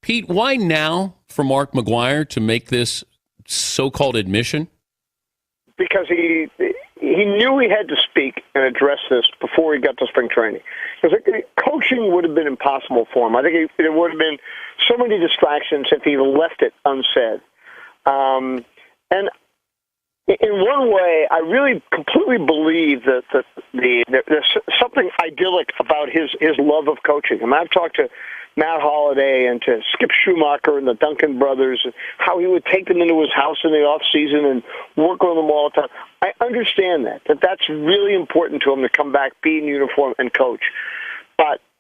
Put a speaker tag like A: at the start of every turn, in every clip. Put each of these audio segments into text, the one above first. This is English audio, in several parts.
A: Pete, why now for Mark McGwire to make this so-called admission?
B: Because he knew he had to speak and address this before he got to spring training. Because coaching would have been impossible for him. I think there would have been so many distractions if he left it unsaid. And in one way, I really completely believe that there's something idyllic about his love of coaching. I mean, I've talked to Matt Holliday and to Skip Schumacher and the Duncan brothers, and how he would take them into his house in the off season and work on them all the time. I understand that's really important to him to come back, be in uniform, and coach.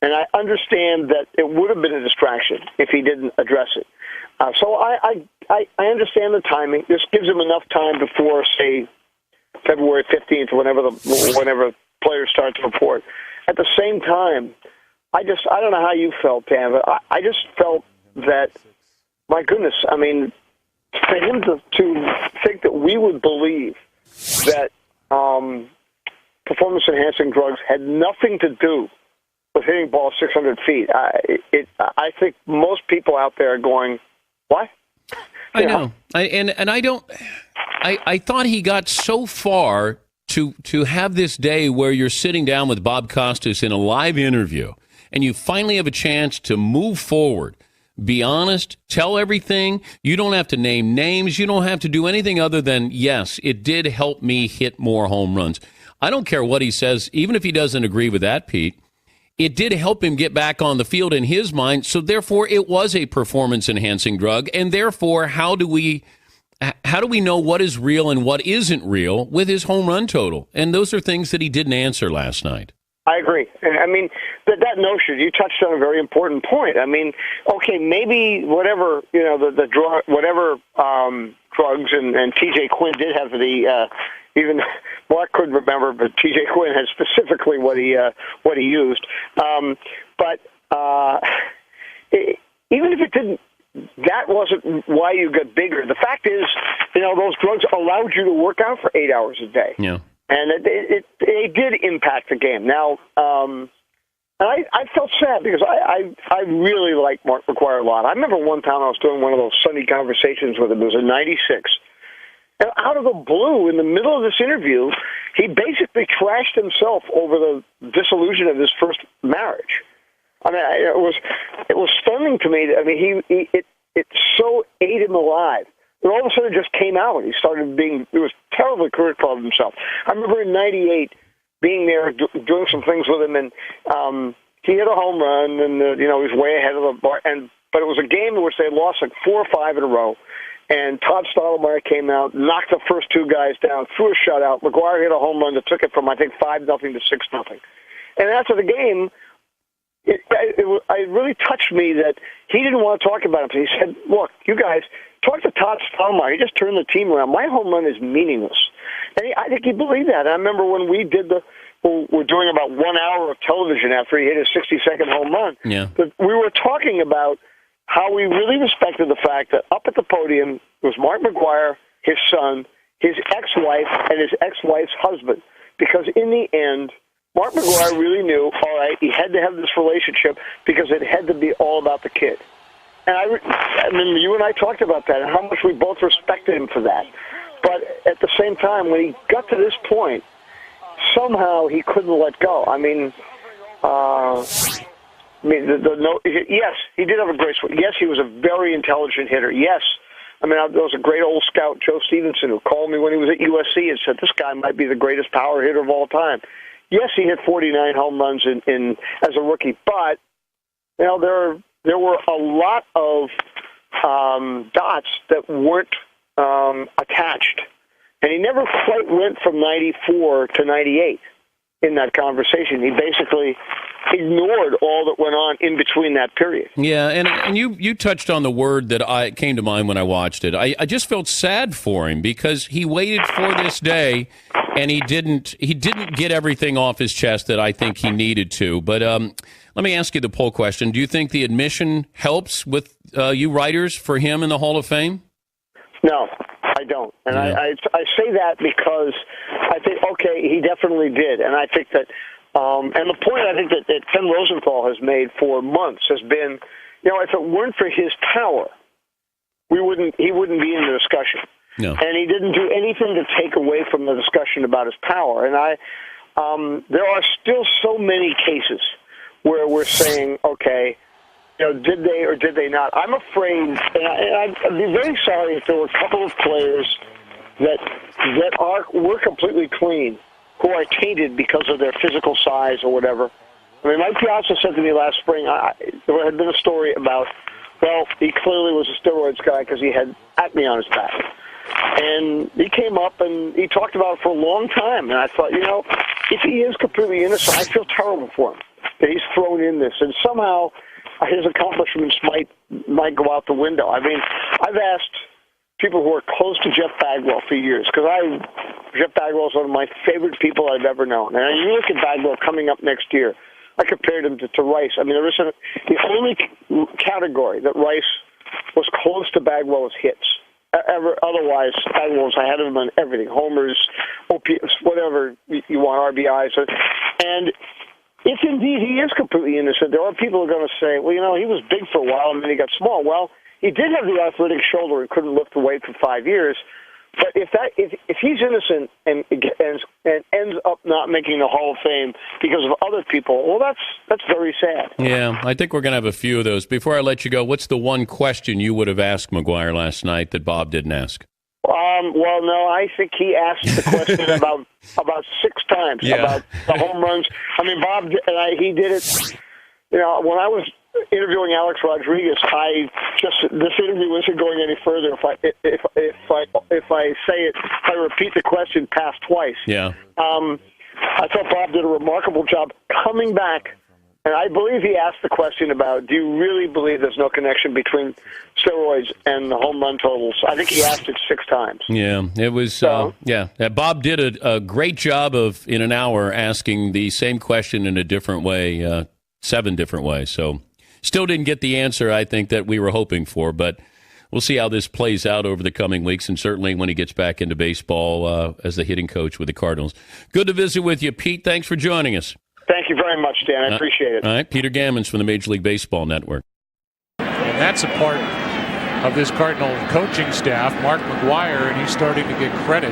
B: And I understand that it would have been a distraction if he didn't address it. So I understand the timing. This gives him enough time before, say, February 15th, whenever players start to report. At the same time, I don't know how you felt, Pam, but I just felt that, my goodness, I mean, for him to think that we would believe that performance-enhancing drugs had nothing to do with hitting balls 600 feet, I think most people out there are going, what?
A: I know. I thought he got so far to have this day where you're sitting down with Bob Costas in a live interview and you finally have a chance to move forward. Be honest, tell everything. You don't have to name names. You don't have to do anything other than, yes, it did help me hit more home runs. I don't care what he says, even if he doesn't agree with that, Pete. It did help him get back on the field in his mind, so therefore it was a performance-enhancing drug, and therefore how do we know what is real and what isn't real with his home run total? And those are things that he didn't answer last night.
B: I agree. I mean, that notion, you touched on a very important point. I mean, okay, maybe whatever, the drug, whatever drugs, and T.J. Quinn did have even Mark couldn't remember, but T.J. Quinn had specifically what he used. But even if it didn't, that wasn't why you got bigger. The fact is, those drugs allowed you to work out for 8 hours a day.
A: Yeah.
B: And it did impact the game. Now, and I felt sad because I really like Mark McGwire a lot. I remember one time I was doing one of those Sunday conversations with him. It was in '96. And out of the blue, in the middle of this interview, he basically trashed himself over the dissolution of his first marriage. I mean, it was stunning to me. I mean, it so ate him alive. And all of a sudden, it just came out. He was terribly critical of himself. I remember in '98 being there, doing some things with him, and he hit a home run, and he was way ahead of the bar. But it was a game in which they lost like 4 or 5 in a row. And Todd Stottlemyre came out, knocked the first 2 guys down, threw a shutout. McGwire hit a home run that took it from, I think, 5-0 to 6-0. And after the game, it really touched me that he didn't want to talk about it. He said, look, you guys, talk to Todd Stottlemyre. He just turned the team around. My home run is meaningless. And I think he believed that. And I remember when we did we're doing about 1 hour of television after he hit his 60-second home run.
A: Yeah.
B: But we were talking about how we really respected the fact that up at the podium was Mark McGwire, his son, his ex-wife, and his ex-wife's husband. Because in the end, Mark McGwire really knew, all right, he had to have this relationship because it had to be all about the kid. And I mean, you and I talked about that and how much we both respected him for that. But at the same time, when he got to this point, somehow he couldn't let go. I mean, yes, he did have a great swing. Yes, he was a very intelligent hitter. Yes. I mean, there was a great old scout, Joe Stevenson, who called me when he was at USC and said, this guy might be the greatest power hitter of all time. Yes, he hit 49 home runs in as a rookie, but there were a lot of dots that weren't attached. And he never quite went from 94 to 98 in that conversation. He basically ignored all that went on in between that period.
A: Yeah, and you touched on the word that came to mind when I watched it. I just felt sad for him because he waited for this day, and he didn't get everything off his chest that I think he needed to. But let me ask you the poll question. Do you think the admission helps with you writers for him in the Hall of Fame?
B: No, I don't. And I say that because I think, okay, he definitely did. And I think that, and the point I think that Ken Rosenthal has made for months has been, if it weren't for his power, he wouldn't be in the discussion.
A: No.
B: And he didn't do anything to take away from the discussion about his power. And there are still so many cases where we're saying, okay, did they or did they not? I'm afraid, and I'd be very sorry if there were a couple of players that were completely clean, who are tainted because of their physical size or whatever. I mean, Mike Piazza said to me last spring, there had been a story about, well, he clearly was a steroids guy because he had acne on his back. And he came up and he talked about it for a long time. And I thought, if he is completely innocent, I feel terrible for him that he's thrown in this. And somehow his accomplishments might go out the window. I mean, I've asked people who are close to Jeff Bagwell for years, because Jeff Bagwell is one of my favorite people I've ever known. And you look at Bagwell coming up next year, I compared him to Rice. I mean, the only category that Rice was close to Bagwell is hits. Otherwise, Bagwell was ahead of him on everything, homers, OPS, whatever you want, RBIs. And if indeed he is completely innocent, there are people who are going to say, well, he was big for a while and then he got small. Well, he did have the arthritic shoulder and couldn't lift the weight for 5 years. But if he's innocent and ends up not making the Hall of Fame because of other people, well, that's very sad.
A: Yeah, I think we're going to have a few of those. Before I let you go, what's the one question you would have asked McGwire last night that Bob didn't ask?
B: Well, no, I think he asked the question about 6 times about the home runs. I mean, Bob, he did it. When I was interviewing Alex Rodriguez, this interview isn't going any further if I repeat the question past twice.
A: Yeah.
B: I thought Bob did a remarkable job coming back, and I believe he asked the question about, do you really believe there's no connection between steroids and the home run totals? I think he asked it 6 times.
A: Yeah, it was. Bob did a great job of in an hour asking the same question in a different way, 7 different ways. So. Still didn't get the answer, I think, that we were hoping for, but we'll see how this plays out over the coming weeks, and certainly when he gets back into baseball as the hitting coach with the Cardinals. Good to visit with you, Pete. Thanks for joining us.
B: Thank you very much, Dan. I appreciate it.
A: All right, Peter Gammons from the Major League Baseball Network.
C: And that's a part of this Cardinal coaching staff, Mark McGwire, and he's starting to get credit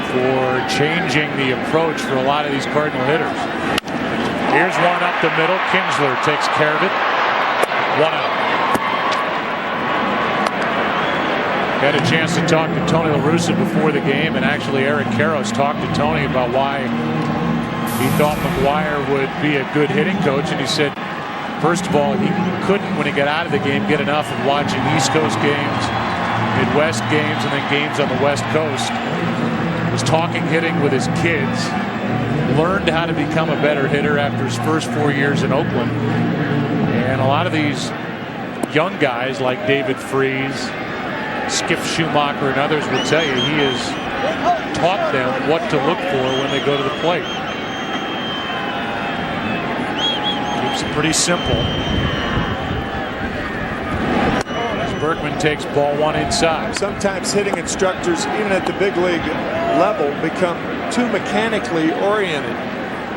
C: for changing the approach for a lot of these Cardinal hitters. Here's one up the middle. Kinsler takes care of it. 1 out. Had a chance to talk to Tony La Russa before the game, and actually Eric Karros talked to Tony about why he thought McGwire would be a good hitting coach, and he said, first of all, he couldn't, when he got out of the game, get enough of watching East Coast games, Midwest games, and then games on the West Coast. He was talking hitting with his kids. Learned how to become a better hitter after his first 4 years in Oakland. And a lot of these young guys like David Freese, Skip Schumacher, and others will tell you he has taught them what to look for when they go to the plate. Keeps it pretty simple. As Berkman takes ball 1 inside.
D: Sometimes hitting instructors, even at the big league level, become too mechanically oriented,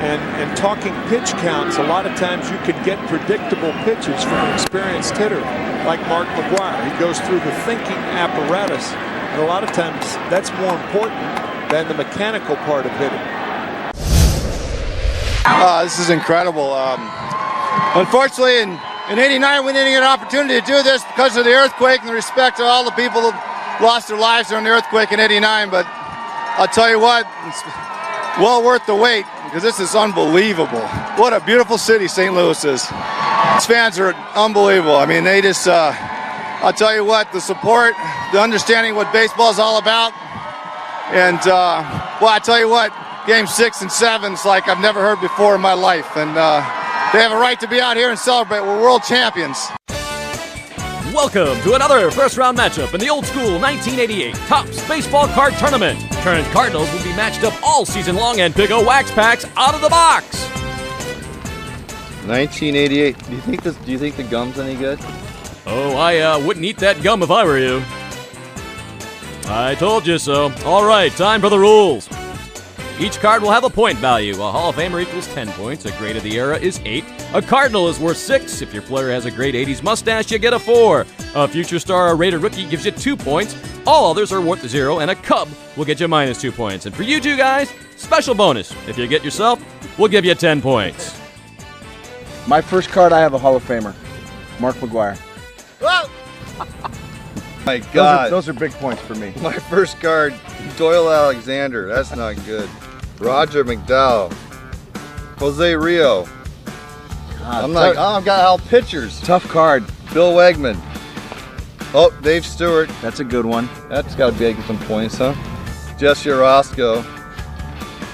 D: and talking pitch counts, a lot of times you can get predictable pitches from an experienced hitter like Mark McGwire. He goes through the thinking apparatus, and a lot of times that's more important than the mechanical part of hitting.
E: This is incredible. Unfortunately, in '89 we didn't get an opportunity to do this because of the earthquake, and the respect to all the people who lost their lives during the earthquake in '89, but I'll tell you what, it's well worth the wait because this is unbelievable. What a beautiful city St. Louis is. Its fans are unbelievable. I mean, they just, I'll tell you what, the support, the understanding what baseball is all about. And, well, I tell you what, game 6 and 7 is like I've never heard before in my life. And they have a right to be out here and celebrate. We're world champions.
F: Welcome to another first-round matchup in the old-school 1988 Topps Baseball Card Tournament. Current Cardinals will be matched up all season long and pick a wax packs out of the box.
G: 1988. Do you think the gum's any good?
F: Oh, I wouldn't eat that gum if I were you. I told you so. All right, time for the rules. Each card will have a point value. A Hall of Famer equals 10 points. A Great of the Era is 8. A Cardinal is worth 6. If your player has a great 80s mustache, you get a 4. A Future Star or Rated Rookie gives you 2 points. All others are worth 0, and a Cub will get you minus 2 points. And for you two guys, special bonus. If you get yourself, we'll give you 10 points.
H: My first card, I have a Hall of Famer, Mark McGwire.
G: My God.
H: Those are big points for me.
G: My first card, Doyle Alexander. That's not good. Roger McDowell. Jose Rio. I've got all pitchers.
H: Tough card.
G: Bill Wegman. Oh, Dave Stewart.
H: That's a good one.
G: That's got to be some points, huh? Jesse Orozco.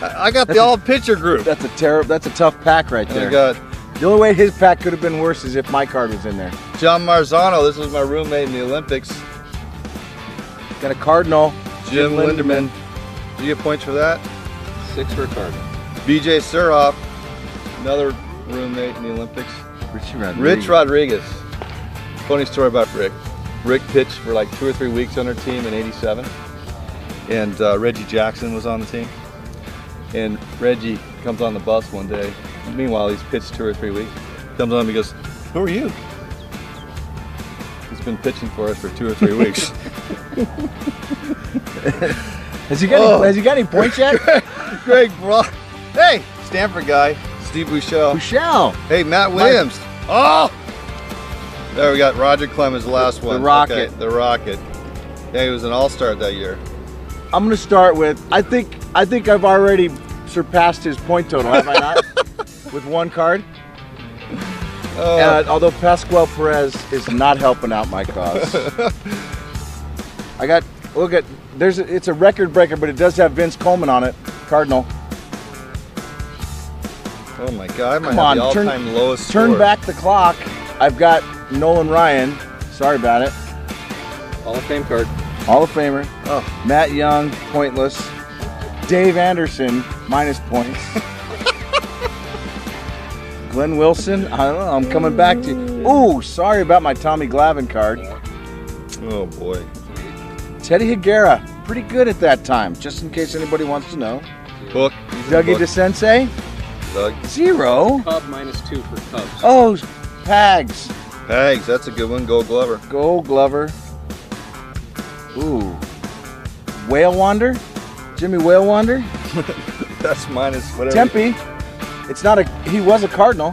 G: I got the all-pitcher group.
H: That's a tough pack right there.
G: I got
H: the only way his pack could have been worse is if my card was in there.
G: John Marzano. This was my roommate in the Olympics.
H: Got a Cardinal.
G: Jim Linderman. Do you get points for that?
I: 6 for a Cardinal.
G: BJ Suroff. Another roommate in the Olympics.
H: Rich
G: Rodriguez. Funny story about Rick. Rick pitched for like 2 or 3 weeks on our team in '87. And Reggie Jackson was on the team. And Reggie comes on the bus one day. Meanwhile, he's pitched 2 or 3 weeks. Comes on and he goes, "Who are you?" He's been pitching for us for 2 or 3 weeks.
H: Has he got any points yet?
G: Greg Brock. Hey, Stanford guy. Steve Bouchel. Hey, Matt Williams. There we got Roger Clemens, the last one.
H: The Rocket.
G: Okay, the Rocket. Yeah, he was an all-star that year.
H: I'm gonna start with. I think I've already surpassed his point total, have I not? With one card. Although Pascual Perez is not helping out my cause. It's a record breaker, but it does have Vince Coleman on it. Cardinal.
G: Oh my God! I might have the all-time lowest score.
H: Turn back the clock. I've got Nolan Ryan. Sorry about it.
I: Hall of Fame card.
H: Hall of Famer. Matt Young, pointless. Dave Anderson, minus points. Glenn Wilson, I don't know. I'm coming back to you. Ooh, sorry about my Tommy Glavine card.
G: Oh boy.
H: Teddy Higuera, pretty good at that time, just in case anybody wants to know.
G: Book.
H: Dougie DeSensei.
G: Doug.
H: 0.
I: Cub -2 for Cubs.
H: Oh, Pags.
G: Pags, that's a good one. Gold Glover.
H: Gold Glover. Ooh. Whale Wander? Jimmy Whale Wander?
G: That's minus whatever.
H: Tempe. It's not he was a Cardinal,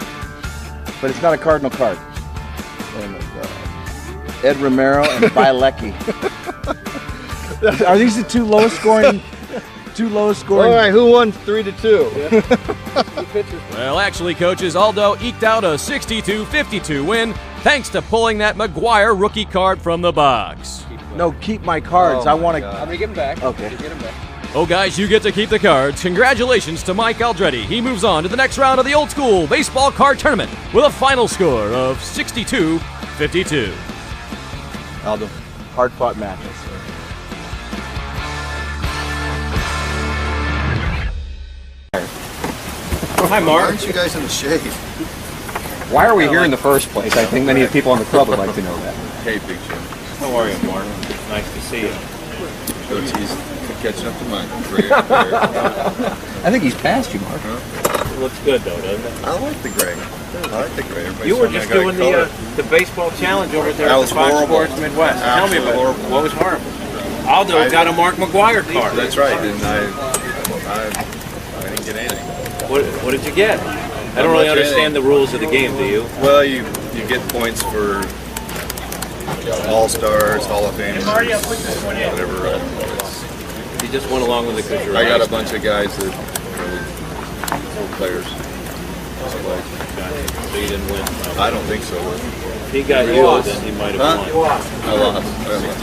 H: but it's not a Cardinal card. Oh my God. Ed Romero and Bilecki. Are these the two lowest scoring? All
G: right, who won 3-2?
F: Well, actually, coaches, Aldo eked out a 62-52 win thanks to pulling that McGwire rookie card from the box.
H: No, keep my cards. I want to.
I: I'm going to give them back.
H: Okay.
I: Get them back.
F: Oh, guys, you get to keep the cards. Congratulations to Mike Aldretti. He moves on to the next round of the old school baseball card tournament with a final score of 62-52.
H: Aldo, hard-fought matches.
I: Hi, Mark.
G: Why aren't you guys in the shade?
I: Why are we here in the first place? I think many of the people on the club would like to know that.
G: Hey, Big Jim.
J: How are you, Mark? Nice to see you.
G: He's catching up to mine.
I: I think he's passed you, Mark.
J: It looks good, though, doesn't it?
G: I like the gray. I like the gray.
J: You were just doing the baseball challenge over there at the Fox Sports Midwest. Tell me about it. What was horrible? Aldo got a Mark McGwire card.
G: That's right, and I didn't get anything.
J: What did you get? I don't really understand the rules of the game, do you?
G: Well, you get points for All-Stars, Hall of Famers, whatever.
J: You just went along with it because you're
G: I got a bunch of guys that are players.
J: So you didn't win.
G: I don't think so.
J: If he got you, then he might have won.
G: I lost.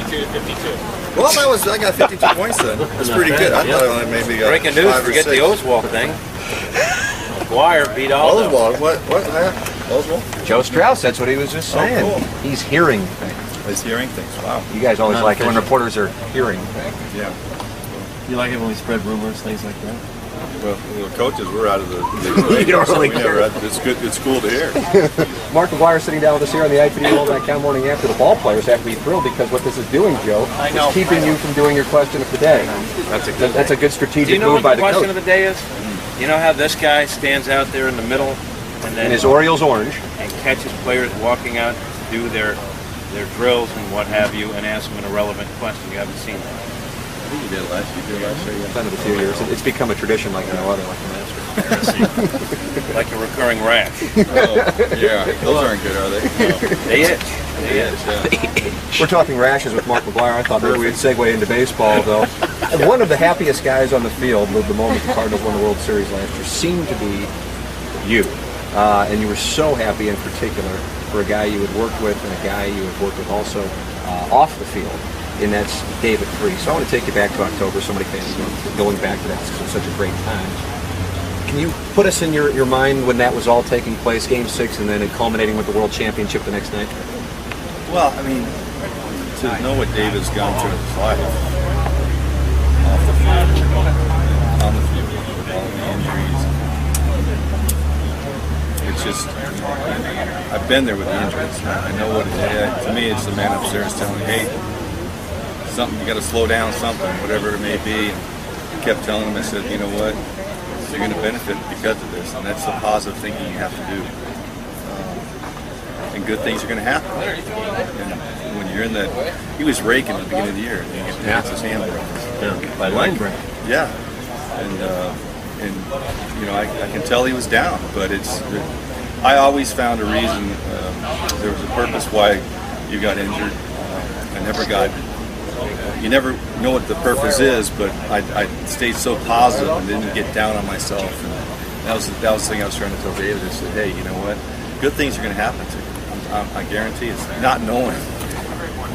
G: 62-52. Well, I got 52 points then. That's pretty good. I thought I only maybe got
J: Breaking news,
G: 5 or
J: forget
G: 6.
J: the Oswald thing. McGwire beat Aldo.
G: Oswald? What? Oswald?
I: Joe Strauss, that's what he was just saying.
G: Oh, cool.
I: He's hearing things.
G: He's hearing things. Wow.
I: You guys always like it when reporters are hearing things.
G: Yeah.
K: You like it when we spread rumors, things like that?
G: Well, coaches, we're out of the league. It's good. It's cool to hear.
I: Mark McGwire sitting down with us here on the IPD World.com morning after. The ball players have to be thrilled because what this is doing, Joe, is keeping you from doing your question of the day. That's a good strategic move by the coach.
J: Do you know what the question of the day is? You know how this guy stands out there in the middle and then
I: his Orioles orange
J: and catches players walking out to do their drills and what have you, and asks them an irrelevant question. You haven't seen that.
G: I think you did last year.
I: It's done it a few years. It's become a tradition like no other, like the Masters.
J: Like a recurring rash.
G: Oh, yeah, those aren't good, are they? No.
J: They itch. Yeah.
I: We're talking rashes with Mark McGwire. I thought maybe we'd segue into baseball, though. And one of the happiest guys on the field, the moment the Cardinals won the World Series last year, seemed to be you. And you were so happy in particular for a guy you had worked with and a guy you had worked with also off the field. And that's David Freese. So I want to take you back to October. So many fans going back to that because it was such a great time. Can you put us in your mind when that was all taking place, Game 6, and then it culminating with the World Championship the next night?
G: Well, I mean, to know what David's gone through in his life, off the field, on the field, with all the injuries, it's just, I've been there with the injuries. I know what it is. To me, it's the man upstairs telling me, hey, something, you got to slow down something, whatever it may be. And I kept telling him, I said, you know what, you're going to benefit because of this, and that's the positive thinking you have to do. And good things are going to happen. And when you're in that, he was raking at the beginning of the year, and he gets his hand broken.
I: By line break.
G: Yeah, and you know, I can tell he was down, but I always found a reason. There was a purpose why you got injured. You never know what the purpose is, but I stayed so positive and didn't get down on myself. And that was the thing I was trying to tell David. I said, hey, you know what? Good things are going to happen to you. I guarantee it's not knowing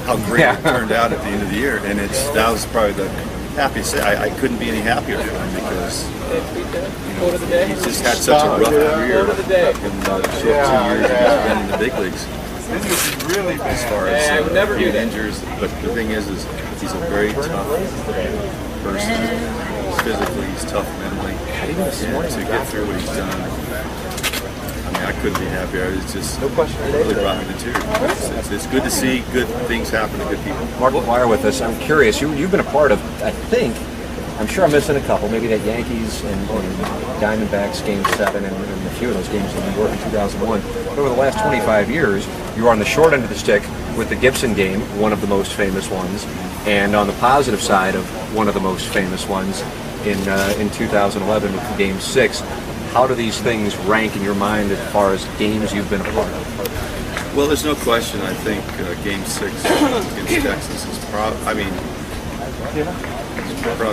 G: how great it turned out at the end of the year. And that was probably the happiest. I couldn't be any happier for him because he's just had such a rough career in the short 2 years he's been in the big leagues. As far as injuries, but the thing is he's a very tough person. He's physically, he's tough mentally, and to get through what he's done, I mean, I couldn't be happier. It's just really brought me to tears. It's good to see good things happen to good people.
I: Mark McGwire with us. I'm curious. You've been a part of, I think, I'm sure I'm missing a couple. Maybe that Yankees and Diamondbacks Game 7 and a few of those games in New York in 2001. But over the last 25 years, you were on the short end of the stick with the Gibson game, one of the most famous ones, and on the positive side of one of the most famous ones in 2011 with Game 6. How do these things rank in your mind as far as games you've been a part of?
G: Well, there's no question. I think Game 6 against Texas is probably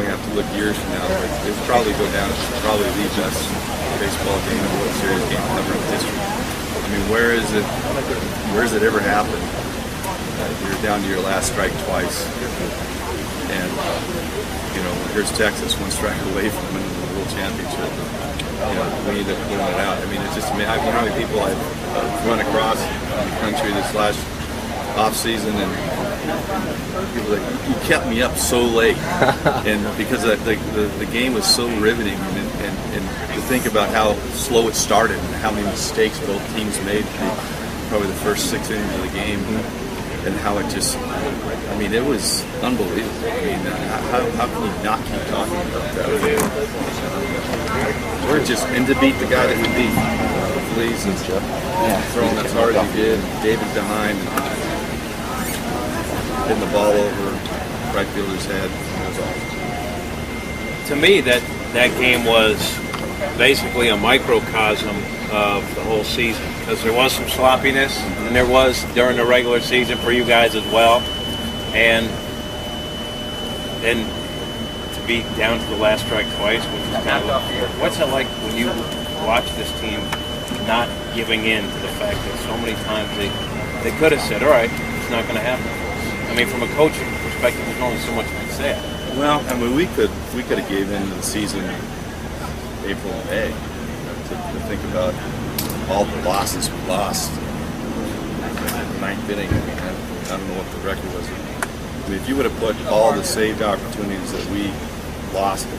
G: have to look years from now, but it'll probably go down as probably the best baseball game and World Series game ever in history. I mean, where has it ever happened? You're down to your last strike twice, and here's Texas, one strike away from winning the World Championship. We need to put it out. I mean, it's just amazing. How many people I've run across in the country this last off season, and people like, you kept me up so late, and because the game was so riveting, and to think about how slow it started and how many mistakes both teams made, probably the first 6 innings of the game, and how it just, I mean, it was unbelievable. I mean, how can you not keep talking about that? We're just, and to beat the guy that we beat, Fleas, and throwing as hard as he did, David behind, hitting the ball over right fielder's head. That was awesome.
J: To me, that game was basically a microcosm of the whole season, because there was some sloppiness, and there was during the regular season for you guys as well, and then to be down to the last strike twice, which is kind of what's it like when you watch this team not giving in to the fact that so many times they could have said, all right, it's not going to happen. I mean, from a coaching perspective, there's only so much you can say.
G: Well, I mean, we could have gave in to the season April and May to think about all the losses we lost. The 9th inning, I don't know what the record was. I mean, if you would have put all the saved opportunities that we lost in,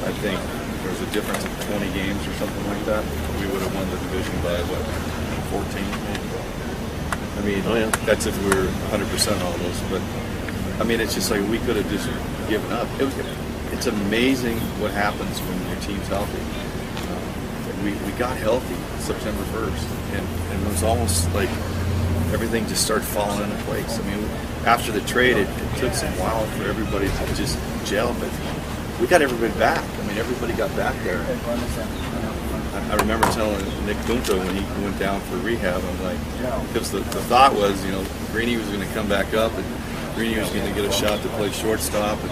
G: I think there was a difference of 20 games or something like that, we would have won the division by, 14 maybe? I mean, that's if we were 100% all those. But, I mean, it's just like we could have just given up. It's amazing what happens when your team's healthy. We got healthy September 1st, and it was almost like everything just started falling into place. I mean, after the trade, it took some while for everybody to just gel, but we got everybody back. I mean, everybody got back there. I remember telling Nick Punto when he went down for rehab, I'm like, because the thought was, Greeny was going to come back up, and Greeny was going to get a shot to play shortstop, and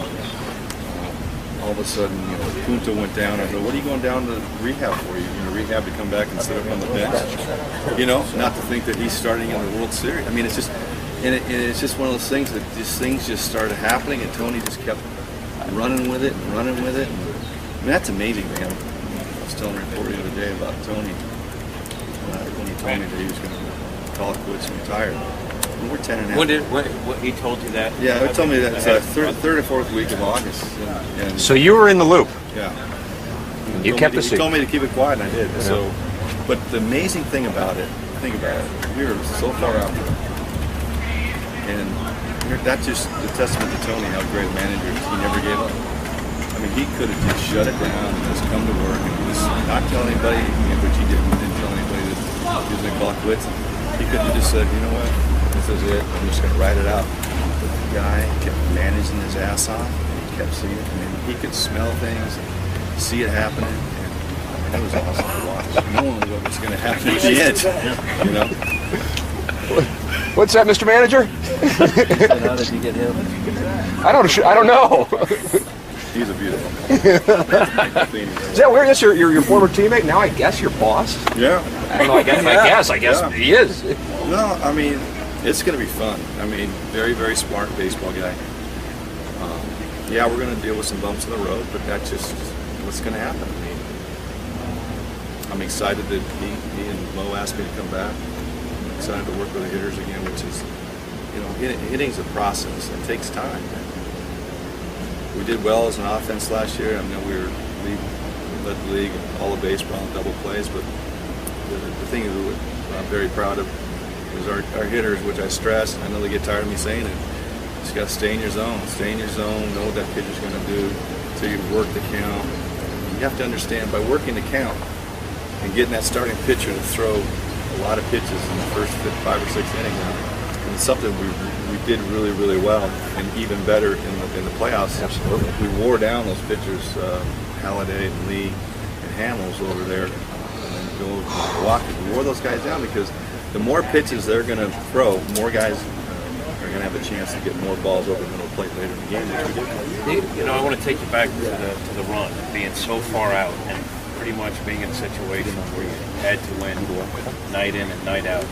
G: all of a sudden, Punto went down. I said, what are you going down to rehab for? You're going to rehab to come back and sit up on the bench? Not to think that he's starting in the World Series. I mean, it's just, and it's just one of those things that things just started happening, and Tony just kept running with it and running with it. And, I mean, that's amazing, man. I was telling a reporter the other day about Tony when he told me that he was going to call it quits and retire. And we're 10.5.
J: What he told you that?
G: Yeah, he told me that it's third or fourth week of August. And
I: So you were in the loop.
G: Yeah.
I: You kept the secret.
G: He told me to keep it quiet, and I did. Yeah. So, but the amazing thing about it, think about it, we were so far out there. And that's just the testament to Tony, how great a manager is. He never gave up. I mean, he could have just shut it down and just come to work and just not tell anybody, which he didn't tell anybody that he was going to call it quits. He could have just said, you know what, this is it, I'm just going to write it out. But the guy kept managing his ass off, and he kept seeing it. I mean, he could smell things and see it happening, and it was awesome to watch. No one knew what was going to happen at the end,
I: What's that, Mr. Manager?
H: How did you get him?
I: I don't know.
G: He's a beautiful man.
I: Is that weird? That's your former teammate. Now I guess your boss.
G: Yeah.
I: I don't know. I guess he is.
G: No, I mean, it's going to be fun. I mean, very, very smart baseball guy. Yeah, we're going to deal with some bumps in the road, but that's just what's going to happen. I mean, I'm excited that he and Mo asked me to come back. I'm excited to work with the hitters again, which is, hitting's a process. It takes time. We did well as an offense last year. I mean, we led the league in all of baseball and double plays, but the thing that I'm very proud of is our hitters, which I stress, and I know they get tired of me saying it. You just got to stay in your zone. Stay in your zone, know what that pitcher's going to do until you work the count. You have to understand, by working the count and getting that starting pitcher to throw a lot of pitches in the first 5 or 6 innings, and it's something we did really, really well, and even better in the playoffs.
I: Absolutely.
G: We wore down those pitchers, Halladay and Lee and Hamels over there, and then Bill Milwaukee. We wore those guys down because the more pitches they're going to throw, more guys are going to have a chance to get more balls over the middle plate later in the game, which we did.
J: I want to take you back to the run, being so far out and pretty much being in a situation where you had to win night in and night out.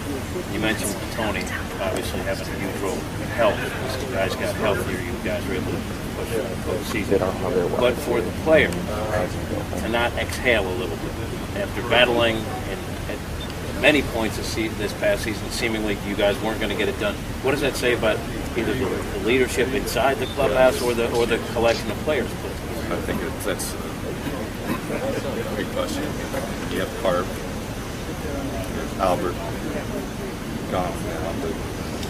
J: You mentioned Tony obviously having a huge role in health. As you guys got healthier, you guys were able to push the postseason. But for the player to not exhale a little bit after battling at many points this past season, seemingly you guys weren't going to get it done. What does that say about either the leadership inside the clubhouse or the collection of players?
G: I think that's a great question. You have Carp, Albert, Goff,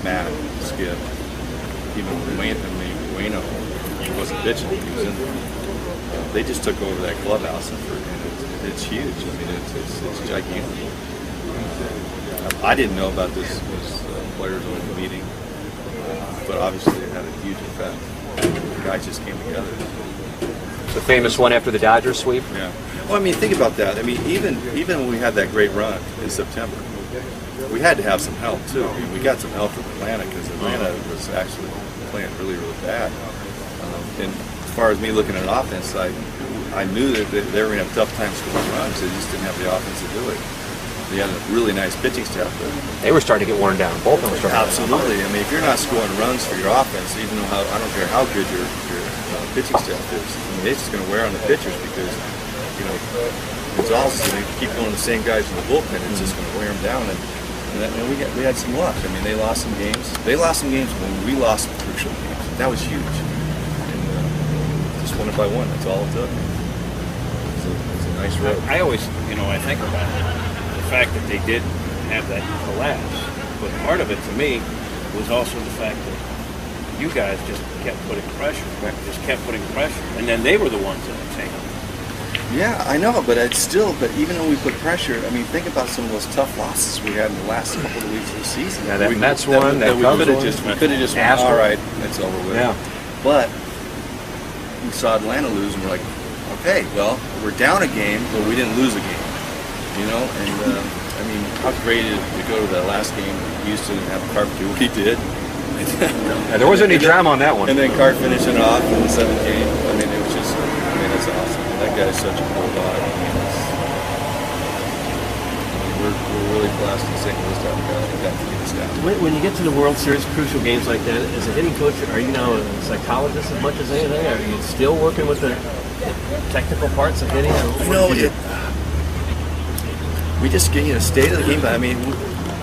G: Matt, Skip, even Wayno. He wasn't pitching; he was in there. They just took over that clubhouse, and it's huge. I mean, it's gigantic. I didn't know about this players only meeting, but obviously it had a huge effect. The guys just came together.
I: The famous one after the Dodgers sweep.
G: Yeah. Well, I mean, think about that. I mean, even when we had that great run in September, we had to have some help too. I mean, we got some help from Atlanta because Atlanta was actually playing really, really bad. And as far as me looking at an offense, I knew that they were going to have a tough time scoring runs. They just didn't have the offense to do it. They had a really nice pitching staff. But
I: they were starting to get worn down. Both of them were starting.
G: Absolutely. I mean, if you're not scoring runs for your offense, even though I don't care how good your pitching staff is, I mean, it's just going to wear on the pitchers because Gonzalez is going to keep going the same guys in the bullpen. It's just going to wear them down. And we had some luck. I mean, they lost some games. They lost some games when we lost crucial games. That was huge. And just won it by one. That's all it took. So a nice road.
J: I always, I think about it, the fact that they did have that collapse. But part of it, to me, was also the fact that you guys just kept putting pressure, and then they were the ones that were taking it.
G: Yeah, I know, but even though we put pressure, I mean, think about some of those tough losses we had in the last couple of weeks of the season.
I: Yeah, that Mets one, that Cubs one.
G: We could have just went, all right, it's over with.
I: Yeah.
G: But we saw Atlanta lose, and we're like, okay, well, we're down a game, but we didn't lose a game. And I mean, how great is it to go to that last game in Houston and have a Card do what he did.
I: Yeah, there wasn't any drama on that one.
G: And then Card finishing off in the 7th game. I mean, it was just, that's awesome. That guy's such a cool dog. We're really blessed in St. Louis to have a guy like that to get us down.
K: When you get to the World Series, crucial games like that, as a hitting coach, are you now a psychologist as much as anything? Are you still working with the technical parts of hitting?
G: We just get, state of the game. I mean,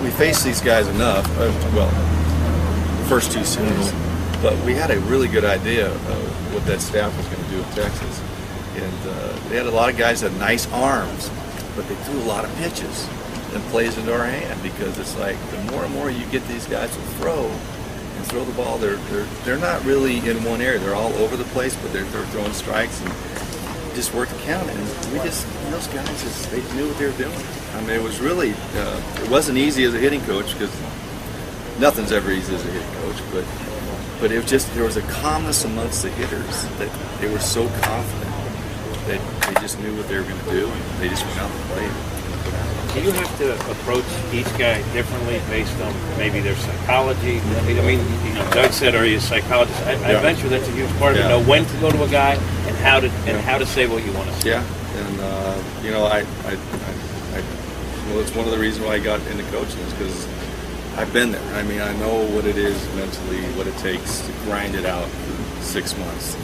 G: we face these guys enough. The first 2 series. But we had a really good idea of what that staff was going to do in Texas. And they had a lot of guys that had nice arms, but they threw a lot of pitches and plays into our hand, because it's like the more and more you get these guys to throw the ball, they're not really in one area. They're all over the place, but they're throwing strikes and just work the count. And those guys, they knew what they were doing. I mean, it was really, it wasn't easy as a hitting coach, because nothing's ever easy as a hitting coach, but it was just, there was a calmness amongst the hitters that they were so confident that they just knew what they were going to do, and they just went out and played.
J: Do you have to approach each guy differently based on maybe their psychology? I mean, Doug said, "Are you a psychologist?" I venture that's a huge part of it. Know when to go to a guy and how to say what you want to say.
G: Yeah, and well, it's one of the reasons why I got into coaching, is because I've been there. I mean, I know what it is mentally, what it takes to grind it out for 6 months,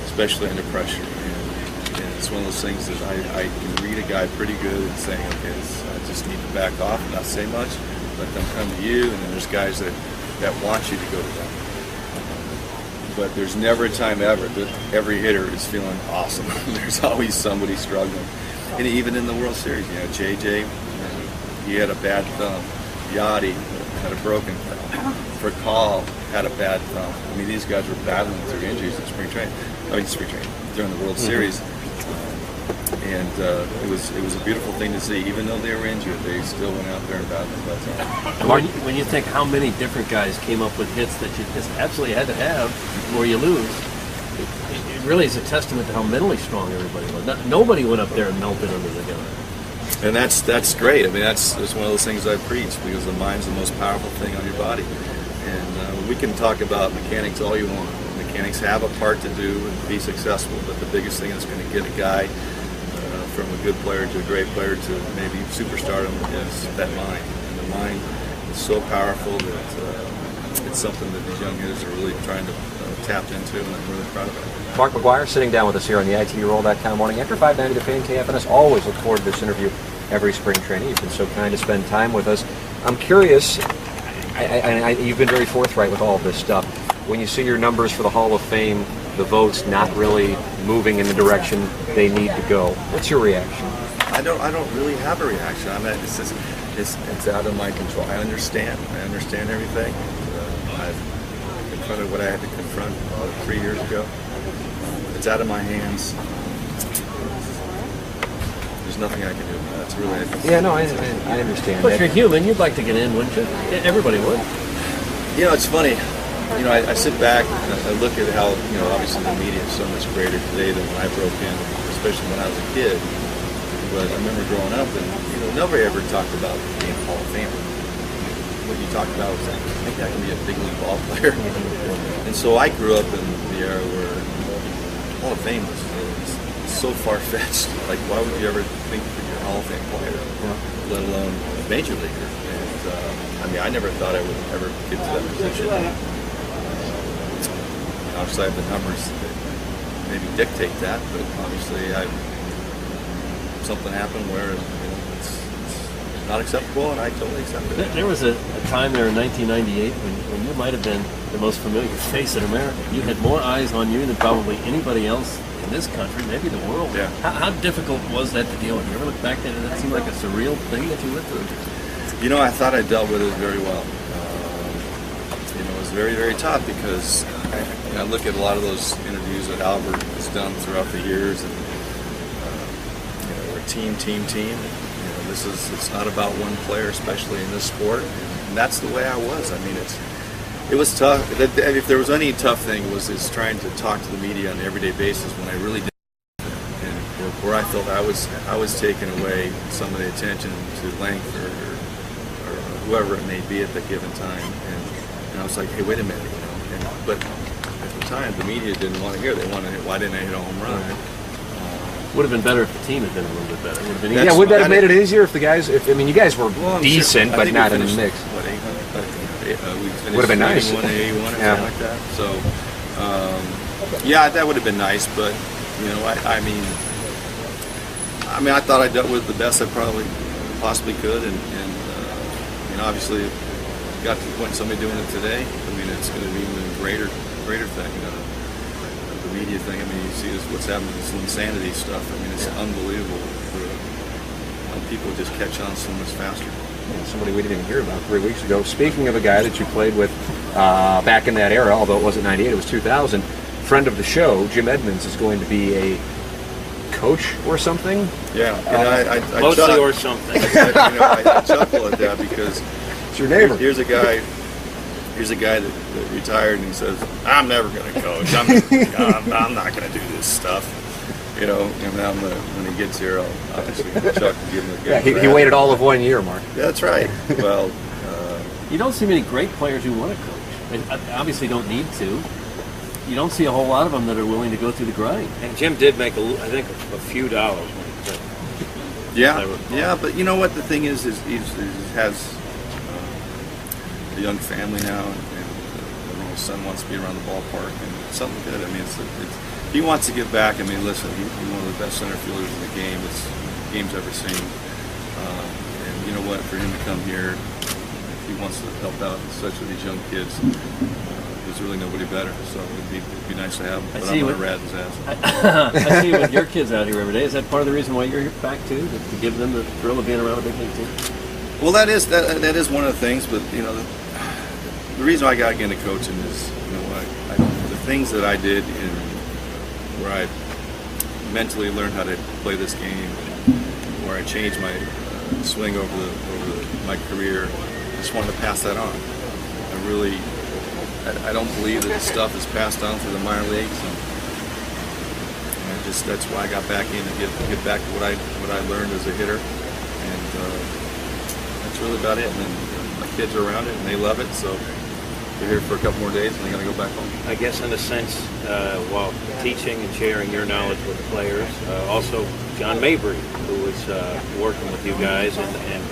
G: especially under pressure. And it's one of those things that I can read a guy pretty good and saying, okay, I just need to back off and not say much, let them come to you, and then there's guys that want you to go to them. But there's never a time ever that every hitter is feeling awesome. There's always somebody struggling. And even in the World Series, JJ, he had a bad thumb. Yachty had a broken thumb. Fracall had a bad thumb. I mean, these guys were battling through injuries in spring training during the World Series. And it was a beautiful thing to see. Even though they were injured, they still went out there and battled.
K: When you think how many different guys came up with hits that you just absolutely had to have or you lose, it really is a testament to how mentally strong everybody was. Nobody went up there and melted under the gun.
G: And that's great. I mean, that's one of those things I preach, because the mind's the most powerful thing on your body. And we can talk about mechanics all you want. Mechanics have a part to do and be successful, but the biggest thing that's going to get a guy from a good player to a great player to maybe superstardom is that mind. And the mind is so powerful that it's something that these young hitters are really trying to tap into, and I'm really proud of it.
I: Mark McGwire sitting down with us here on the ITRoll.com morning after 590 The Fan KFNS. Always look forward to this interview every spring training. You've been so kind to spend time with us. I'm curious, you've been very forthright with all of this stuff. When you see your numbers for the Hall of Fame, the votes not really moving in the direction they need to go, what's your reaction?
G: I don't really have a reaction. I mean, it's out of my control. I understand everything. I've confronted what I had to confront 3 years ago. It's out of my hands. There's nothing I can do. That's really it.
I: Yeah, no, I understand.
K: But you're human. You'd like to get in, wouldn't you? Everybody would.
G: It's funny. I sit back and I look at how, obviously the media is so much greater today than when I broke in, especially when I was a kid. But I remember growing up and, nobody ever talked about being a Hall of Famer. What you talked about was, I think I can be a big league ball player. And so I grew up in the era where Hall of Fame was so far-fetched. Like, why would you ever think that you're a Hall of Fame player, let alone a major leaguer? And I never thought I would ever get to that position. Obviously, I have the numbers that maybe dictate that, but obviously, something happened where it's not acceptable, and I totally accept it.
K: There was a time there in 1998 when you might have been the most familiar face in America. You had more eyes on you than probably anybody else in this country, maybe the world.
G: Yeah.
K: How difficult was that to deal with? You ever look back at it? That seemed like a surreal thing that you went through.
G: You know, I thought I dealt with it very well. You know, it was very, very tough because I look at a lot of those interviews that Albert has done throughout the years, and you know, we're team. You know, it's not about one player, especially in this sport, and that's the way I was. I mean, it was tough. If there was any tough thing, was trying to talk to the media on an everyday basis when I really did, and where I felt I was taking away some of the attention to Langford or whoever it may be at the given time, and I was like, hey, wait a minute, you know. But at the time, the media didn't want to hear. They wanted, why didn't I hit a home run?
K: Right. Would have been better if the team had been a little bit better. Would have been
I: would that have made it easier if the guys? I mean, you guys were decent, but not in the mix.
G: What, 800? We finished
I: would have been nice.
G: 81 and 81 or something like that. So, yeah, that would have been nice. But you know, I mean, I thought I dealt with the best I probably possibly could, and you know, obviously, got to the point of somebody doing it today. I mean, it's going to be even a greater thing. The media thing. I mean, you see what's happening with this insanity stuff. I mean, it's unbelievable. People just catch on so much faster.
I: Yeah, somebody we didn't even hear about 3 weeks ago. Speaking of a guy that you played with back in that era, although it wasn't 98, it was 2000. Friend of the show, Jim Edmonds, is going to be a coach or something.
G: Yeah, and I
J: mostly or something.
G: I chuckle at that because
I: it's your neighbor.
G: Here's a guy that retired, and he says, "I'm never going to coach. I'm not going to do this stuff." You know, and then when he gets here, I'll obviously Chuck and give him a good.
I: Yeah, he waited all of 1 year, Mark.
G: That's right. Well,
K: you don't see many great players who want to coach. They obviously don't need to. You don't see a whole lot of them that are willing to go through the grind.
J: And Jim did make, I think, a few dollars when he quit.
G: Yeah, but you know what the thing is he has a young family now, and his son wants to be around the ballpark, and it's something good. I mean, it's he wants to give back. I mean, listen, he's one of the best center fielders in the game. It's the game's ever seen. And you know what? For him to come here, if he wants to help out, especially these young kids, there's really nobody better. So it'd be nice to have him. But I'm going to rat his ass.
K: I see you with your kids out here every day. Is that part of the reason why you're here back too, to give them the thrill of being around a big league team?
G: Well, that is one of the things. But you know, the reason I got into coaching is, you know, the things that I did where I mentally learned how to play this game, where I changed my swing over my career. I just wanted to pass that on. I don't believe that this stuff is passed on through the minor leagues, and that's why I got back in to get back to what I learned as a hitter, and that's really about it. And then my kids are around it and they love it, so they're here for a couple more days and they're going to go back home.
J: I guess in a sense, while teaching and sharing your knowledge with the players, also John Mabry, who was working with you guys, and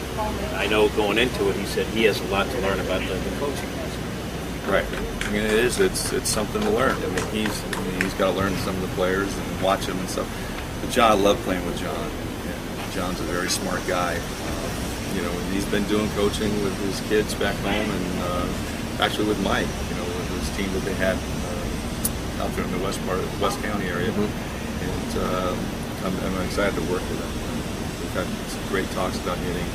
J: I know going into it, he said he has a lot to learn about the coaching.
G: Right. I mean, it's something to learn. I mean, he's got to learn some of the players and watch them and stuff. But John, I love playing with John. And John's a very smart guy. You know, he's been doing coaching with his kids back home, and actually with Mike. You know, with his team that they had out there in the west part of the West County area. Mm-hmm. And I'm excited to work with him. We've had some great talks about hitting.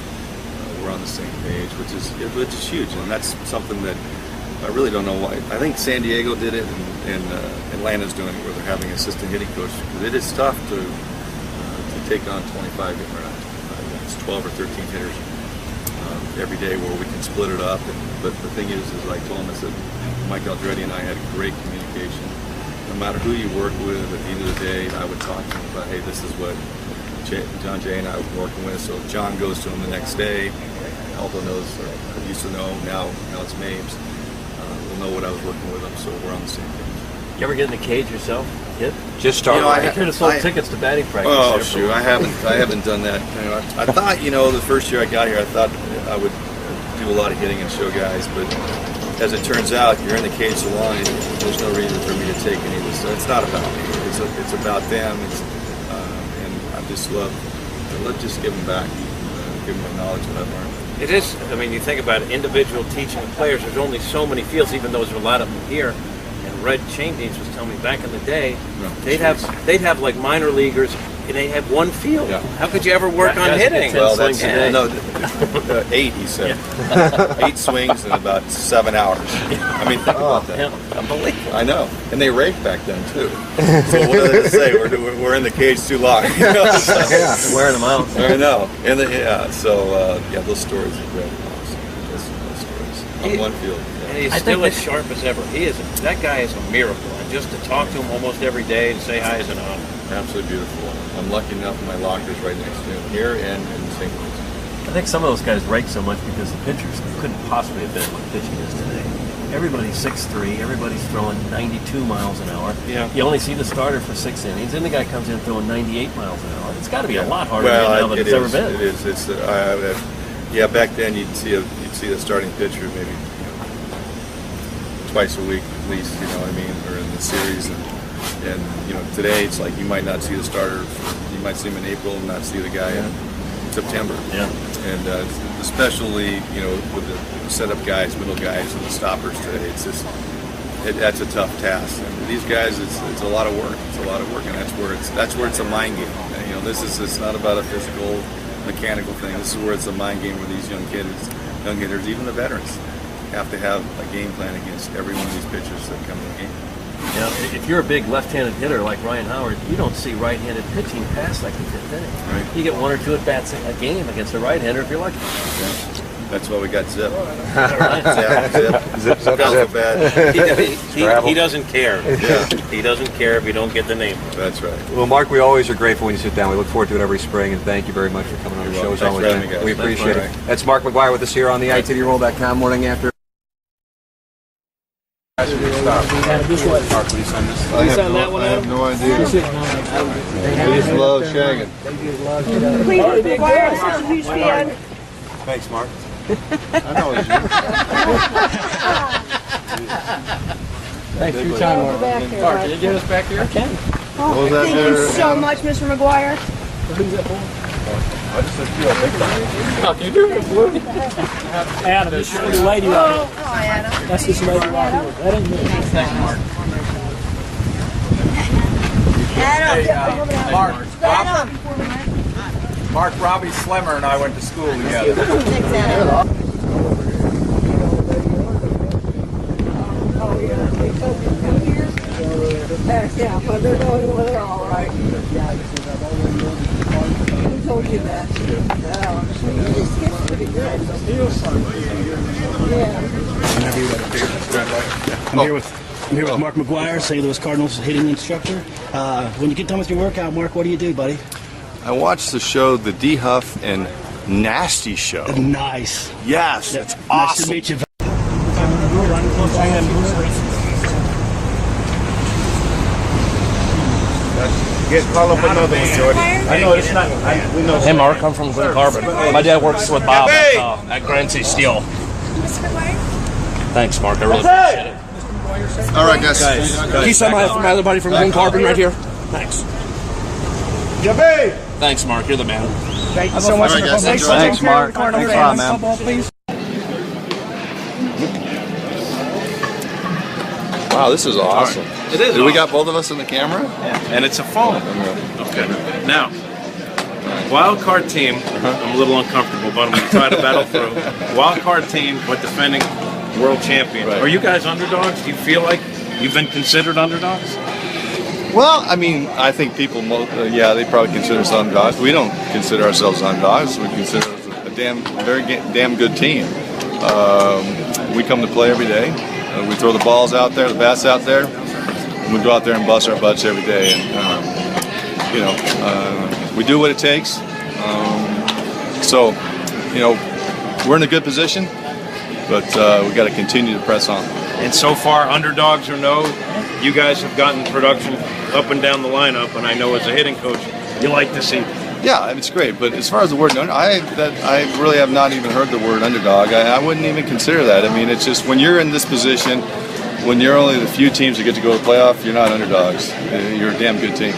G: We're on the same page, which is huge, and that's something that I really don't know why. I think San Diego did it, and Atlanta's doing it, where they're having an assistant hitting coach. Because it is tough to take on 25, it's 12 or 13 hitters every day, where we can split it up. But the thing is I told him, I said, Mike Aldretti and I had great communication. No matter who you work with, at the end of the day, I would talk to him about, hey, this is what John Jay and I were working with. So if John goes to him the next day, Aldo knows, or used to know, now it's Mabes. Know what I was working with them, so we're on the same page.
K: You ever get in the cage yourself? Hit?
I: Just started.
K: You know, I could have sold tickets to batting practice.
G: Oh shoot, I haven't done that. You know, I thought, the first year I got here, I thought I would do a lot of hitting and show guys, but as it turns out, you're in the cage so long, there's no reason for me to take any of this. So it's not about me. It's about them. And I just love just give them back, give them the knowledge that I've learned.
J: It is, I mean, you think about individual teaching of players, there's only so many fields, even though there's a lot of them here. And Red Chainbeans was telling me back in the day, they'd have like minor leaguers, and they had one field. Yeah. How could you ever work on hitting?
G: Well, that's 8. He said 8 swings in about 7 hours. I mean, think about that.
J: Yeah, unbelievable.
G: I know, and they raked back then too. So what did it say? We're in the cage too long. You know? So,
I: wearing them out.
G: I know, and those stories are great. Those stories on one field.
J: And he's still as sharp as ever. That guy is a miracle. And just to talk to him almost every day and say hi is an honor.
G: Absolutely beautiful. I'm lucky enough my locker's right next to him here and in St. Louis.
K: I think some of those guys rake so much because the pitchers couldn't possibly have been what pitching is today. Everybody's 6'3", everybody's throwing 92 miles an hour.
J: Yeah.
K: You only see the starter for 6 innings, then the guy comes in throwing 98 miles an hour. It's got to be a lot harder now than it's ever been.
G: It is. It's back then you'd see the starting pitcher maybe twice a week at least, you know what I mean, or in the series, and today it's like you might not see the starter, you might see him in April and not see the guy in September.
K: Yeah.
G: And especially with the setup guys, middle guys, and the stoppers today, it's just that's a tough task. And these guys, it's a lot of work. It's a lot of work, and that's where it's a mind game. And, it's not about a physical, mechanical thing. This is where it's a mind game where these young hitters, even the veterans, have to have a game plan against every one of these pitchers that come in the game.
K: If you're a big left-handed hitter like Ryan Howard, you don't see right-handed pitching past like the 5th inning.
G: Right.
K: You get 1 or 2 at-bats a game against a right-hander if you're lucky.
G: Yeah. That's why we got Zip.
J: Zip. He doesn't care. Yeah. He doesn't care if you don't get the name.
G: That's right.
I: Well, Mark, we always are grateful when you sit down. We look forward to it every spring, and thank you very much for coming on the show. We appreciate it. That's Mark McGwire with us here on the ITVRoll.com morning after.
L: I have no idea. We just love shagging.
M: Please, McGwire, I'm such a huge fan.
I: Thanks, Mark.
L: I know it's you.
M: Thanks for your time, Mark.
L: Can you get us back here? I can.
M: Oh, thank you so much, Mr. McGwire.
L: Who's that for? I just said you.
N: How can you do it, Blue? Anna, this lady right here.
M: Oh, Anna.
N: That's this lady right here. That ain't me. Thanks, Mark.
M: Anna.
L: Mark, Robbie Slemmer and I went to school together.
M: Thanks, Anna. Yeah, but they're doing well, they're all right. Who told you that? This gets pretty good.
N: I'm here with Mark McGwire, St. Louis Cardinals hitting instructor. When you get done with your workout, Mark, what do you do, buddy?
L: I watched the show, the D. Huff and Nasty Show.
N: Nice.
L: Yes, that's awesome.
N: Nice to meet you.
L: Call up another one, Jordan. I know it's not. We know.
O: Hey, Mark, I'm from Glen Carbon. My dad works with Bob at Grancy Steel. Thanks, Mark. I really appreciate it.
L: All right, guys.
O: Can you send my other buddy from Glen Carbon right here? Thanks. Thanks, Mark. You're the man.
N: Thank you so much.
L: All right, guys.
N: Thanks,
H: Mark. Thanks a lot, man.
N: Football, please.
L: Wow, this is awesome.
J: It is.
L: We got both of us in the camera?
J: Yeah. And it's a phone. Okay. Now, wild card team. I'm a little uncomfortable, but I'm going to try to battle through. Wild card team, but defending world champions. Right. Are you guys underdogs? Do you feel like you've been considered underdogs?
L: Well, I mean, I think people, they probably consider us underdogs. We don't consider ourselves underdogs. We consider us a very damn good team. We come to play every day. We throw the balls out there, the bats out there, and we go out there and bust our butts every day. And we do what it takes. We're in a good position, but we got to continue to press on.
J: And so far, underdogs or no, you guys have gotten production up and down the lineup, and I know as a hitting coach, you like to see.
L: Yeah, it's great. But as far as the word I really have not even heard the word underdog. I wouldn't even consider that. I mean, it's just when you're in this position, when you're only the few teams that get to go to the playoff, you're not underdogs. You're a damn good team.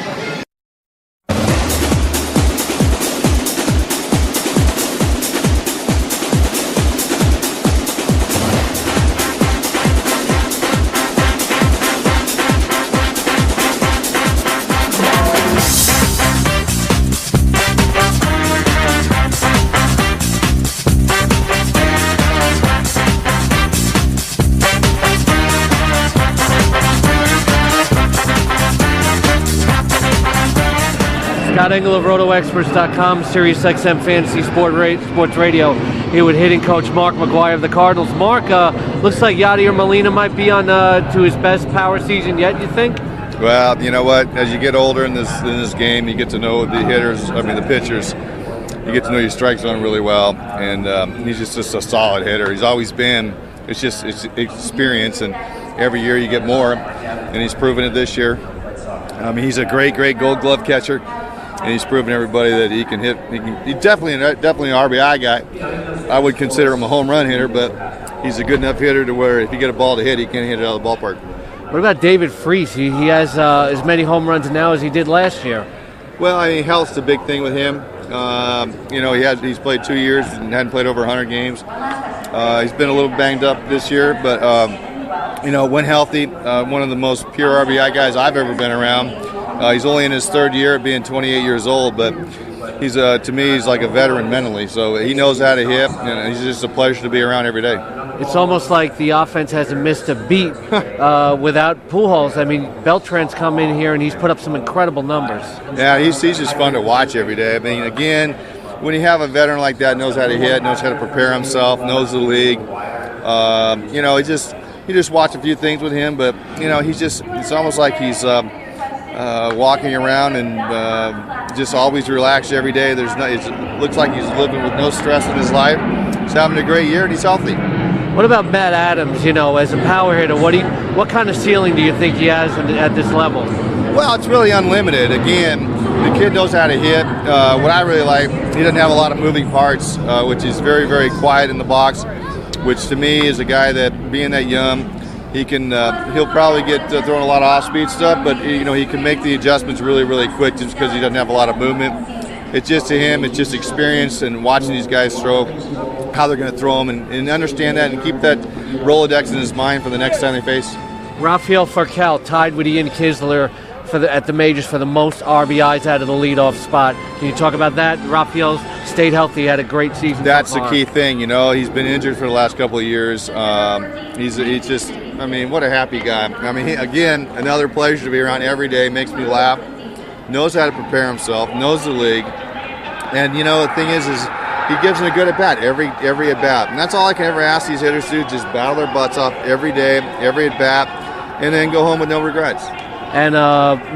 P: Scott Engel of RotoExperts.com, SiriusXM Fantasy Sports Radio, here with hitting coach Mark McGwire of the Cardinals. Mark, looks like Yadier Molina might be on to his best power season yet, you think?
G: Well, you know what? As you get older in this game, you get to know the pitchers. You get to know your strike zone really well, and he's just a solid hitter. He's always been. It's experience, and every year you get more, and he's proven it this year. He's a great Gold Glove catcher, and he's proven everybody that he can hit. He's definitely an RBI guy. I would consider him a home run hitter, but he's a good enough hitter to where if you get a ball to hit, he can hit it out of the ballpark.
P: What about David Freese? He has as many home runs now as he did last year.
G: Well, health's the big thing with him. He's played 2 years and hadn't played over 100 games. He's been a little banged up this year, but when healthy, one of the most pure RBI guys I've ever been around. He's only in his third year, being 28 years old, but he's to me he's like a veteran mentally. So he knows how to hit, and he's just a pleasure to be around every day.
P: It's almost like the offense hasn't missed a beat without Pujols. I mean, Beltran's come in here and he's put up some incredible numbers.
G: Yeah, he's just fun to watch every day. I mean, again, when you have a veteran like that, knows how to hit, knows how to prepare himself, knows the league. You just watch a few things with him, but it's almost like he's walking around and just always relaxed every day. It looks like he's living with no stress in his life. He's having a great year and he's healthy.
P: What about Matt Adams? As a power hitter, what kind of ceiling do you think he has at this level?
G: Well, it's really unlimited. Again, the kid knows how to hit. What I really like, he doesn't have a lot of moving parts, which is very, very quiet in the box, which to me is a guy that, being that young, he'll probably get throwing a lot of off-speed stuff, but he can make the adjustments really, really quick just because he doesn't have a lot of movement. It's just to him, it's just experience and watching these guys throw, how they're going to throw them, and understand that and keep that Rolodex in his mind for the next time they face.
P: Rafael Furcal tied with Ian Kinsler at the majors for the most RBIs out of the leadoff spot. Can you talk about that? Rafael's stayed healthy, had a great season.
G: That's the key thing. He's been injured for the last couple of years. He's just, what a happy guy. Again, another pleasure to be around every day. Makes me laugh. Knows how to prepare himself. Knows the league. And the thing is he gives them a good at bat every at bat, and that's all I can ever ask these hitters to do. Just battle their butts off every day, every at bat, and then go home with no regrets.
P: And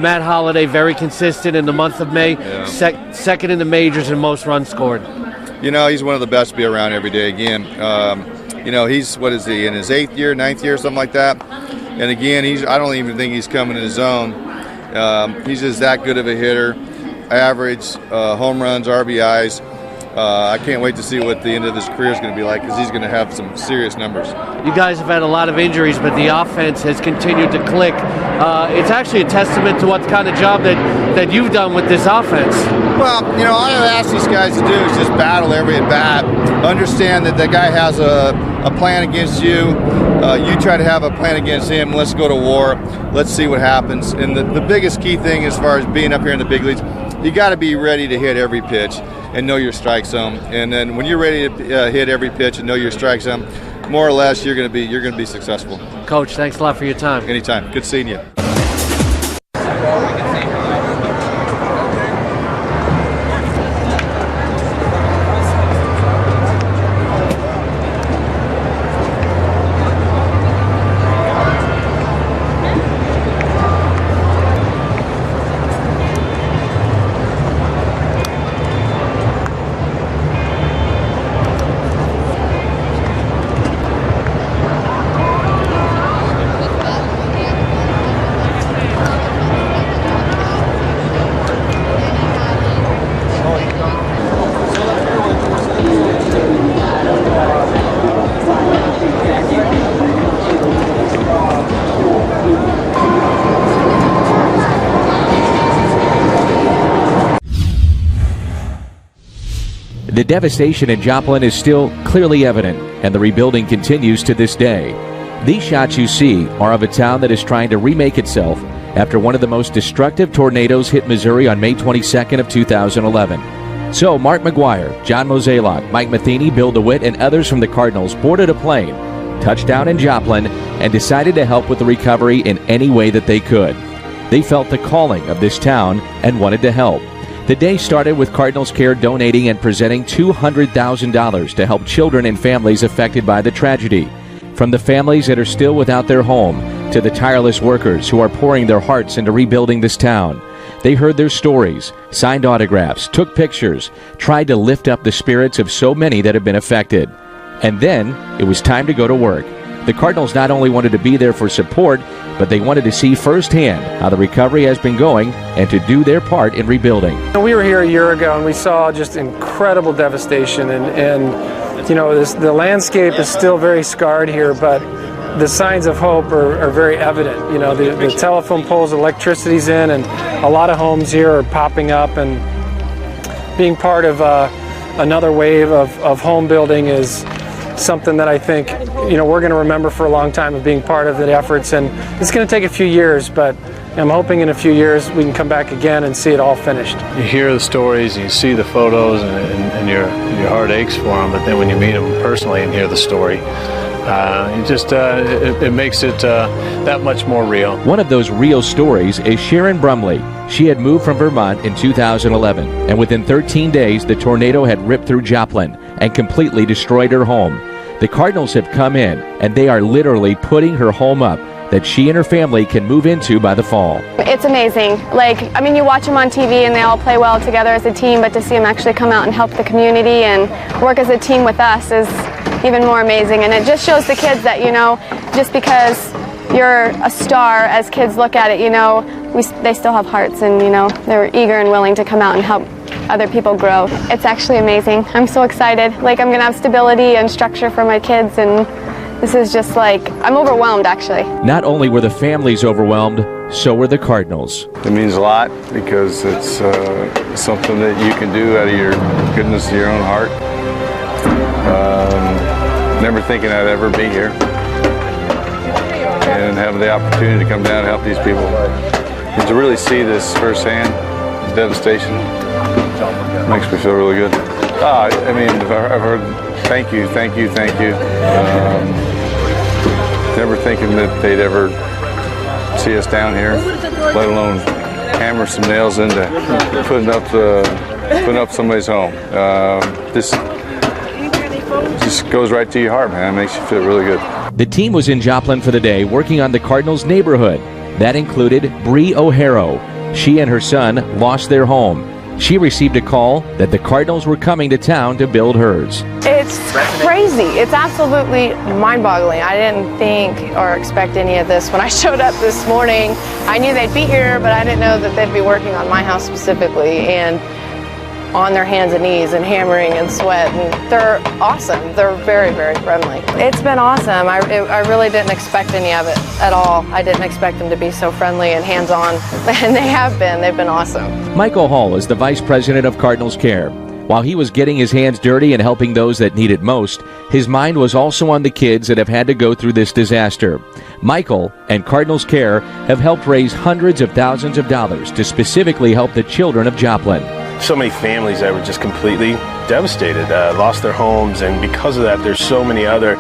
P: Matt Holliday, very consistent in the month of May, second in the majors in most runs scored.
G: He's one of the best to be around every day. Again, he's, what is he, in his 8th year, 9th year, something like that. And again, I don't even think he's coming in his own. He's just that good of a hitter. Average, home runs, RBIs. I can't wait to see what the end of his career is going to be like, because he's going to have some serious numbers.
P: You guys have had a lot of injuries, but the offense has continued to click. It's actually a testament to what kind of job that you've done with this offense.
G: Well, all I ask these guys to do is just battle every at bat. Understand that that guy has a plan against you. You try to have a plan against him. Let's go to war. Let's see what happens. And the biggest key thing as far as being up here in the big leagues, you got to be ready to hit every pitch and know your strike zone. And then when you're ready to hit every pitch and know your strike zone, more or less you're going to be successful.
P: Coach, thanks a lot for your time.
G: Anytime. Good seeing you.
Q: The devastation in Joplin is still clearly evident, and the rebuilding continues to this day. These shots you see are of a town that is trying to remake itself after one of the most destructive tornadoes hit Missouri on May 22nd of 2011. So Mark McGwire, John Mozeliak, Mike Matheny, Bill DeWitt, and others from the Cardinals boarded a plane, touched down in Joplin, and decided to help with the recovery in any way that they could. They felt the calling of this town and wanted to help. The day started with Cardinals Care donating and presenting $200,000 to help children and families affected by the tragedy. From the families that are still without their home to the tireless workers who are pouring their hearts into rebuilding this town. They heard their stories, signed autographs, took pictures, tried to lift up the spirits of so many that have been affected. And then it was time to go to work. The Cardinals not only wanted to be there for support, but they wanted to see firsthand how the recovery has been going and to do their part in rebuilding.
R: We were here a year ago and we saw just incredible devastation and you know, the landscape is still very scarred here, but the signs of hope are very evident. You know, the telephone poles, electricity's in, and a lot of homes here are popping up, and being part of another wave of home building is something that I think, you know, we're going to remember for a long time of being part of the efforts, and it's going to take a few years, but I'm hoping in a few years we can come back again and see it all finished.
C: You hear the stories, you see the photos, and your heart aches for them, but then when you meet them personally and hear the story, it makes it that much more real.
Q: One of those real stories is Sharon Brumley. She had moved from Vermont in 2011, and within 13 days, the tornado had ripped through Joplin and completely destroyed her home. The Cardinals have come in, and they are literally putting her home up that she and her family can move into by the fall.
S: It's amazing. Like, I mean, you watch them on TV and they all play well together as a team, but to see them actually come out and help the community and work as a team with us is even more amazing. And it just shows the kids that, you know, just because you're a star, as kids look at it, you know, they still have hearts, and, you know, they're eager and willing to come out and help other people grow. It's actually amazing. I'm so excited. Like, I'm going to have stability and structure for my kids, and this is just like, I'm overwhelmed, actually.
Q: Not only were the families overwhelmed, so were the Cardinals.
L: It means a lot because it's something that you can do out of your goodness of your own heart. Never thinking I'd ever be here and have the opportunity to come down and help these people. And to really see this firsthand, the devastation, makes me feel really good. I mean, I've heard thank you. Never thinking that they'd ever see us down here, let alone hammer some nails into putting up somebody's home. This just goes right to your heart, man. It makes you feel really good.
Q: The team was in Joplin for the day working on the Cardinals' neighborhood. That included Bree O'Hara. She and her son lost their home. She received a call that the Cardinals were coming to town to build hers.
T: It's crazy. It's absolutely mind-boggling. I didn't think or expect any of this. When I showed up this morning, I knew they'd be here, but I didn't know that they'd be working on my house specifically and on their hands and knees and hammering and sweat. And they're awesome. They're very, very friendly. It's been awesome. I really didn't expect any of it at all. I didn't expect them to be so friendly and hands-on, and they have been. They've been awesome.
Q: Michael Hall is the Vice President of Cardinals Care. While he was getting his hands dirty and helping those that need it most, his mind was also on the kids that have had to go through this disaster. Michael and Cardinals Care have helped raise hundreds of thousands of dollars to specifically help the children of Joplin.
O: So many families that were just completely devastated, lost their homes, and because of that, there's so many other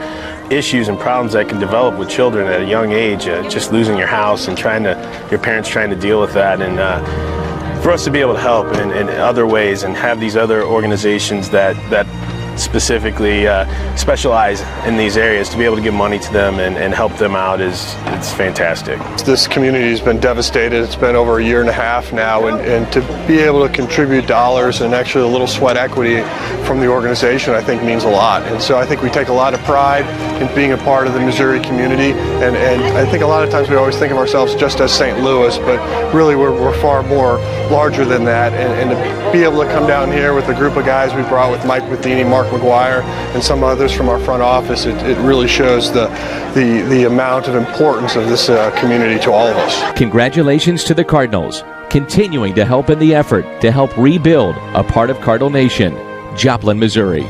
O: issues and problems that can develop with children at a young age. Just losing your house and your parents trying to deal with that, and for us to be able to help in other ways and have these other organizations that specifically specialize in these areas, to be able to give money to them and help them out it's fantastic.
U: This community has been devastated. It's been over a year and a half now, and to be able to contribute dollars and actually a little sweat equity from the organization, I think means a lot. And so I think we take a lot of pride in being a part of the Missouri community, and I think a lot of times we always think of ourselves just as St. Louis, but really we're far more larger than that, and to be able to come down here with a group of guys we brought with Mike Matheny, Mark McGwire, and some others from our front office, it really shows the amount of importance of this community to all of us.
Q: Congratulations to the Cardinals, continuing to help in the effort to help rebuild a part of Cardinal Nation, Joplin, Missouri.